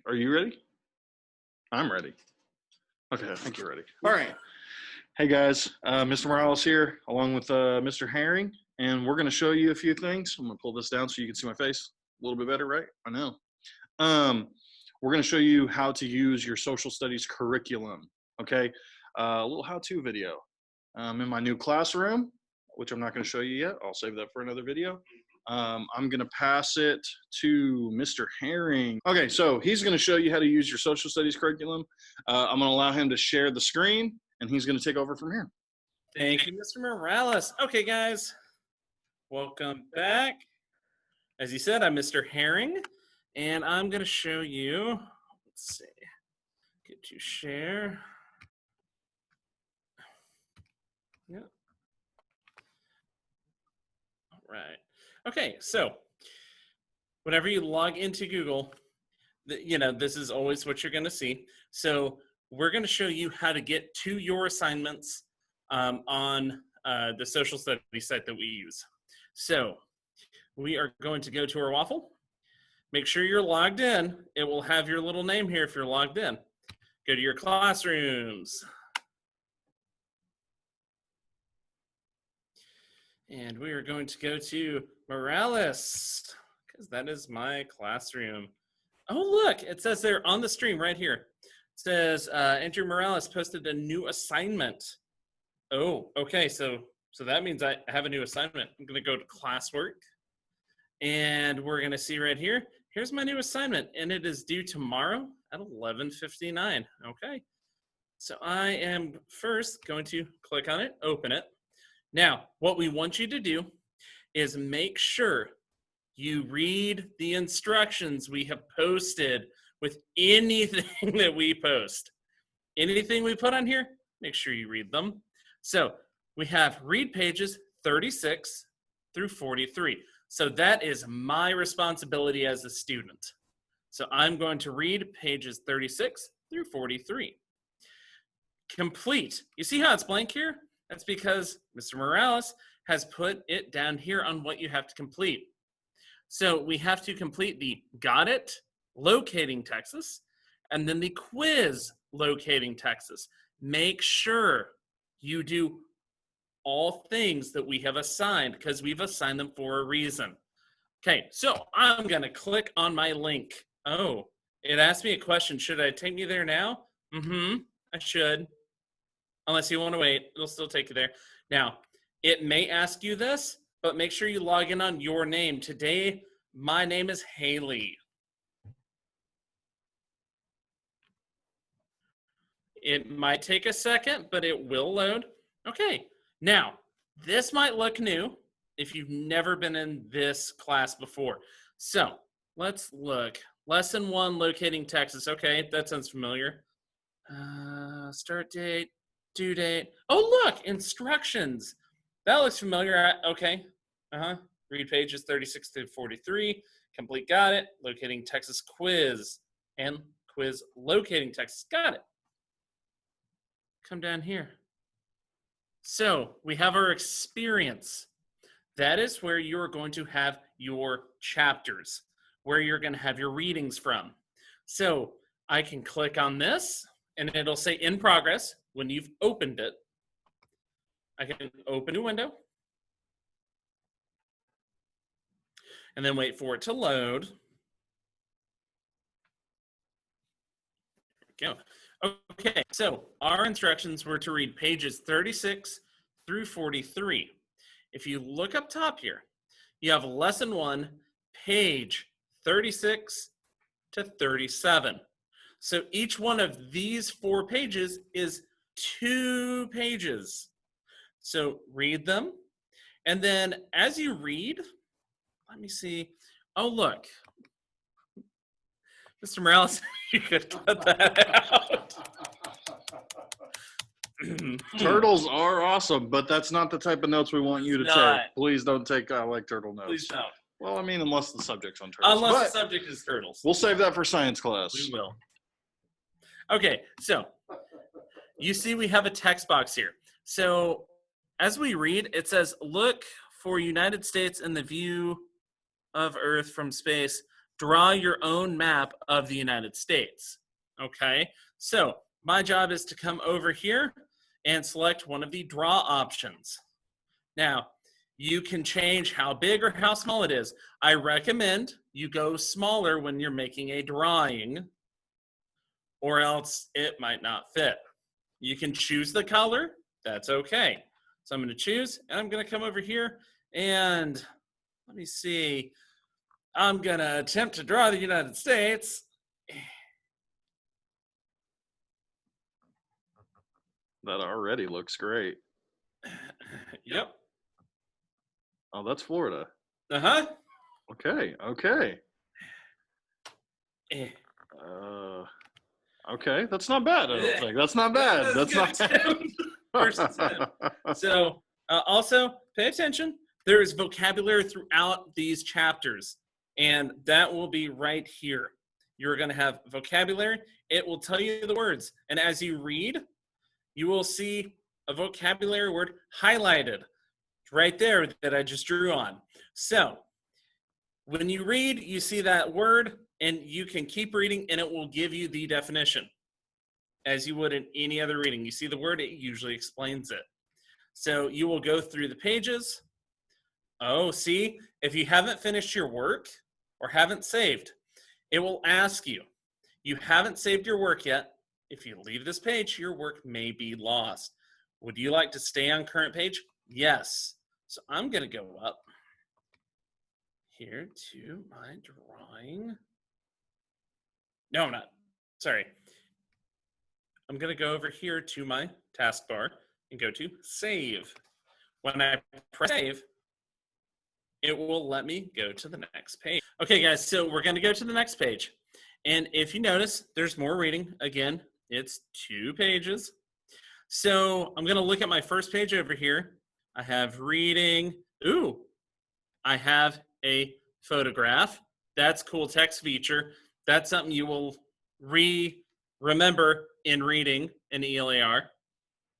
Are you ready? I'm ready. Okay, I think you're ready. All right. Hey guys, Mr. Morales here, along with Mr. Herring, and we're going to show you a few things. I'm going to pull this down so you can see my face a little bit better, right? I know. We're going to show you how to use your social studies curriculum. Okay, a little how-to video. In my new classroom, which I'm not going to show you yet. I'll save that for another video. I'm going to pass it to Mr. Herring. Okay, so he's going to show you how to use your social studies curriculum. I'm going to allow him to share the screen, and he's going to take over from here. Thank you, Mr. Morales. Okay, guys, welcome back. As you said, I'm Mr. Herring, and I'm going to show you, let's see, get to share. Yep. All right. Okay, so whenever you log into Google, this is always what you're going to see. So we're going to show you how to get to your assignments on the social studies site that we use. So we are going to go to our waffle. Make sure you're logged in. It will have your little name here if you're logged in. Go to your classrooms. And we are going to go to Morales, because that is my classroom. Oh, look, it says there on the stream right here. It says, Andrew Morales posted a new assignment. Oh, okay, so that means I have a new assignment. I'm gonna go to classwork, and we're gonna see right here, here's my new assignment, and it is due tomorrow at 11:59, okay? So I am first going to click on it, open it. Now, what we want you to do is make sure you read the instructions we have posted with anything that we post. Anything we put on here, make sure you read them. So we have read pages 36 through 43. So that is my responsibility as a student. So I'm going to read pages 36 through 43. Complete. You see how it's blank here? That's because Mr. Morales has put it down here on what you have to complete. So we have to complete the got it, locating Texas, and then the quiz, locating Texas. Make sure you do all things that we have assigned because we've assigned them for a reason. Okay, so I'm going to click on my link. Oh, it asked me a question. Should I take me there now? I should. Unless you want to wait, it'll still take you there. Now, it may ask you this, but make sure you log in on your name. Today, my name is Haley. It might take a second, but it will load. Okay, now, this might look new if you've never been in this class before. So, let's look. Lesson 1, locating Texas. Okay, that sounds familiar. Start date, due date. Oh, look, instructions. That looks familiar. Okay, read pages 36 to 43. Complete, got it. Locating Texas quiz and quiz locating Texas. Got it. Come down here. So we have our experience. That is where you're going to have your chapters, where you're going to have your readings from. So I can click on this, and it'll say in progress when you've opened it. I can open a window, and then wait for it to load. There we go. Okay, so our instructions were to read pages 36 through 43. If you look up top here, you have lesson 1, page 36 to 37. So each one of these 4 pages is 2 pages. So read them. And then as you read, let me see. Oh, look. Mr. Morales, you could cut that out. Turtles are awesome, but that's not the type of notes we want you to take. Please don't take like turtle notes. Please don't. Well, I mean, unless the subject's on turtles. Unless the subject is turtles. We'll save that for science class. We will. Okay, so you see we have a text box here. So as we read, it says, look for United States in the view of Earth from space. draw your own map of the United States. Okay, so my job is to come over here and select one of the draw options. Now, you can change how big or how small it is. I recommend you go smaller when you're making a drawing, or else it might not fit. You can choose the color, that's okay. So I'm going to choose, and I'm going to come over here, and let me see. I'm going to attempt to draw the United States. That already looks great. Yep. Oh, that's Florida. Uh-huh. Okay, okay. Eh. Okay, that's not bad, I don't think. That's not bad. That's not bad. First attempt. So, also, pay attention. There is vocabulary throughout these chapters, and that will be right here. You're going to have vocabulary. It will tell you the words, and as you read, you will see a vocabulary word highlighted right there that I just drew on. So, when you read, you see that word, and you can keep reading, and it will give you the definition, as you would in any other reading. You see the word, it usually explains it. So you will go through the pages. Oh, see, if you haven't finished your work or haven't saved, it will ask you. You haven't saved your work yet. If you leave this page, your work may be lost. Would you like to stay on current page? Yes. So I'm going to go up here to my drawing. No, I'm not. Sorry. I'm going to go over here to my taskbar and go to save. When I press save, it will let me go to the next page. Okay, guys, so we're going to go to the next page. And if you notice, there's more reading. Again, it's 2 pages. So I'm going to look at my first page over here. I have reading. Ooh, I have a photograph. That's cool text feature. That's something you will remember in reading an ELAR.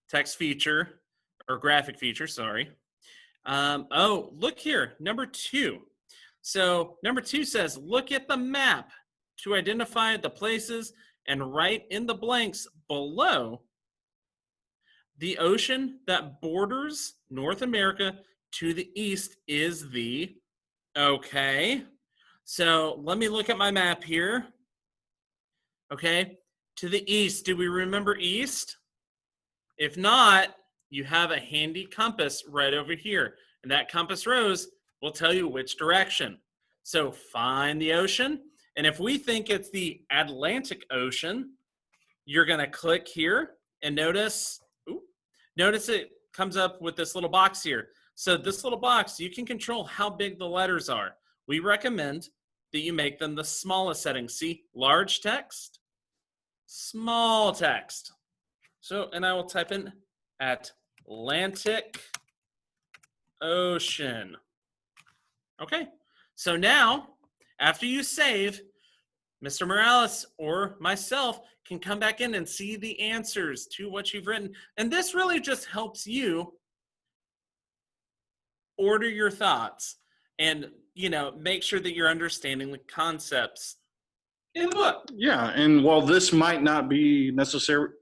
Text feature, or graphic feature, sorry. Oh, look here, number 2. So number 2 says, look at the map to identify the places and write in the blanks below the ocean that borders North America to the east is the, okay. So let me look at my map here. Okay, to the east, do we remember east? If not, you have a handy compass right over here. And that compass rose will tell you which direction. So find the ocean. And if we think it's the Atlantic Ocean, you're going to click here and notice it comes up with this little box here. So this little box, you can control how big the letters are. We recommend that you make them the smallest setting. See, large text, small text. So, and I will type in Atlantic Ocean. Okay, so now, after you save, Mr. Morales or myself can come back in and see the answers to what you've written. And this really just helps you order your thoughts and, make sure that you're understanding the concepts in the book. Yeah, and while this might not be necessarily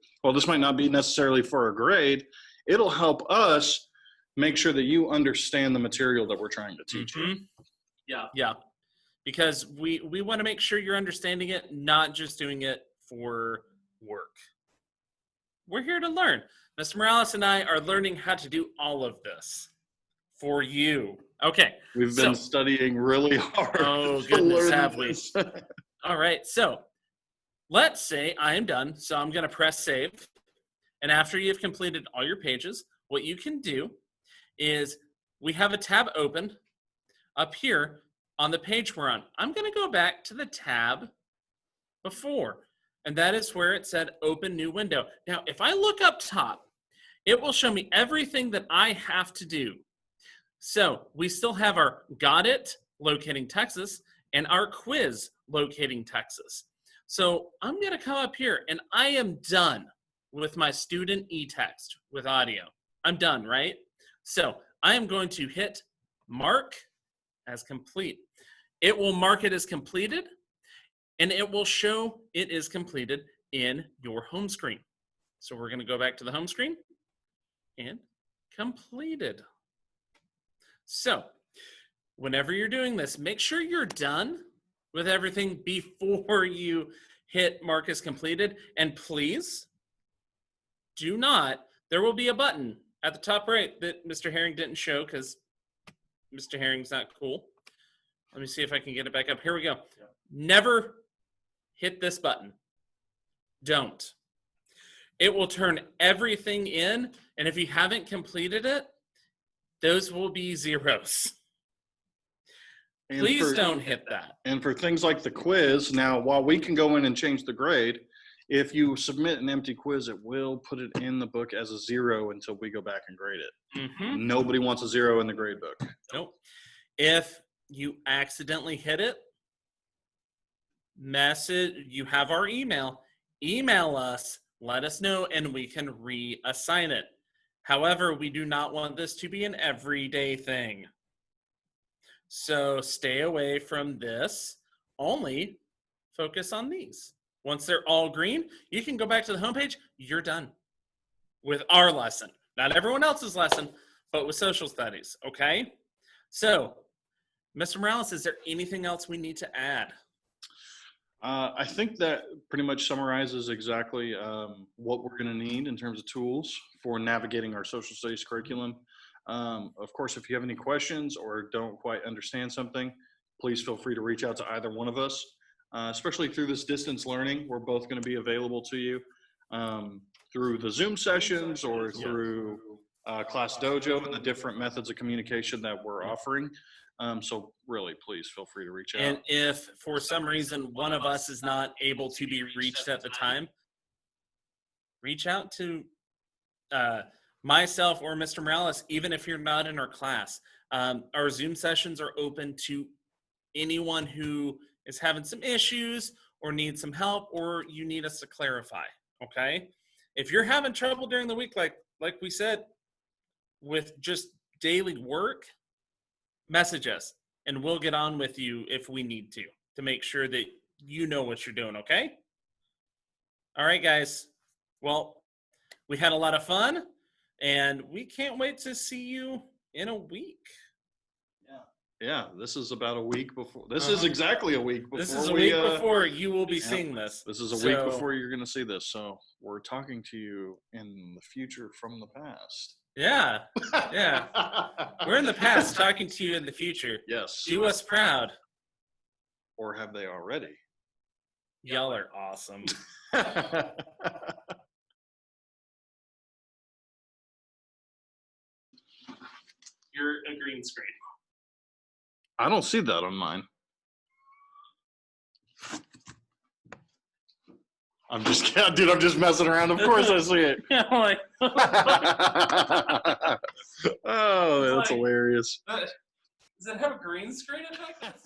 for a grade, it'll help us make sure that you understand the material that we're trying to teach you. Yeah. Because we want to make sure you're understanding it, not just doing it for work. We're here to learn. Mr. Morales and I are learning how to do all of this for you. Okay. We've been studying really hard. Oh, goodness, have we? All right. So let's say I am done. So I'm going to press save. And after you've completed all your pages, what you can do is we have a tab open up here on the page we're on. I'm going to go back to the tab before, and that is where it said open new window. Now, if I look up top, it will show me everything that I have to do. So we still have our got it, locating Texas, and our quiz, locating Texas. So I'm going to come up here, and I am done with my student e-text with audio. I'm done, right? So I am going to hit mark as complete. it will mark it as completed, and it will show it is completed in your home screen. So we're going to go back to the home screen and completed. So whenever you're doing this, make sure you're done with everything before you hit mark as completed. And please do not, there will be a button at the top right that Mr. Herring didn't show because Mr. Herring's not cool. Let me see if I can get it back up. Here we go. Yeah. Never hit this button. Don't. It will turn everything in, and if you haven't completed it, those will be zeros. And please don't hit that. And for things like the quiz, now, while we can go in and change the grade, if you submit an empty quiz, it will put it in the book as a 0 until we go back and grade it. Mm-hmm. Nobody wants a 0 in the grade book. Nope. If you accidentally hit it, you have our email. Email us, let us know, and we can reassign it. However, we do not want this to be an everyday thing. So stay away from this. Only focus on these. Once they're all green, you can go back to the homepage. You're done with our lesson. Not everyone else's lesson, but with social studies, okay? So, Mr. Morales, is there anything else we need to add? I think that pretty much summarizes exactly what we're going to need in terms of tools for navigating our social studies curriculum. Of course, if you have any questions or don't quite understand something, please feel free to reach out to either one of us, especially through this distance learning. We're both going to be available to you through the Zoom sessions or through Class Dojo and the different methods of communication that we're offering. So really, please feel free to reach out. And if for some reason one of us is not able to be reached at the time, reach out to myself or Mr. Morales, even if you're not in our class. Our Zoom sessions are open to anyone who is having some issues or needs some help, or you need us to clarify, okay? If you're having trouble during the week, like we said, with just daily work, message us, and we'll get on with you if we need to make sure that you know what you're doing, okay? All right, guys. Well, we had a lot of fun, and we can't wait to see you in a week. Yeah, this is about a week before. This is exactly a week before. This is a week before you will be seeing this. This is a week before you're going to see this. So we're talking to you in the future from the past. Yeah, yeah. We're in the past talking to you in the future. Yes. Do us proud. Or have they already? Y'all are awesome. You're a green screen. I don't see that on mine. I'm just kidding, dude. I'm just messing around. Of course I see it. Yeah, like, oh, that's hilarious. Does it have a green screen effect?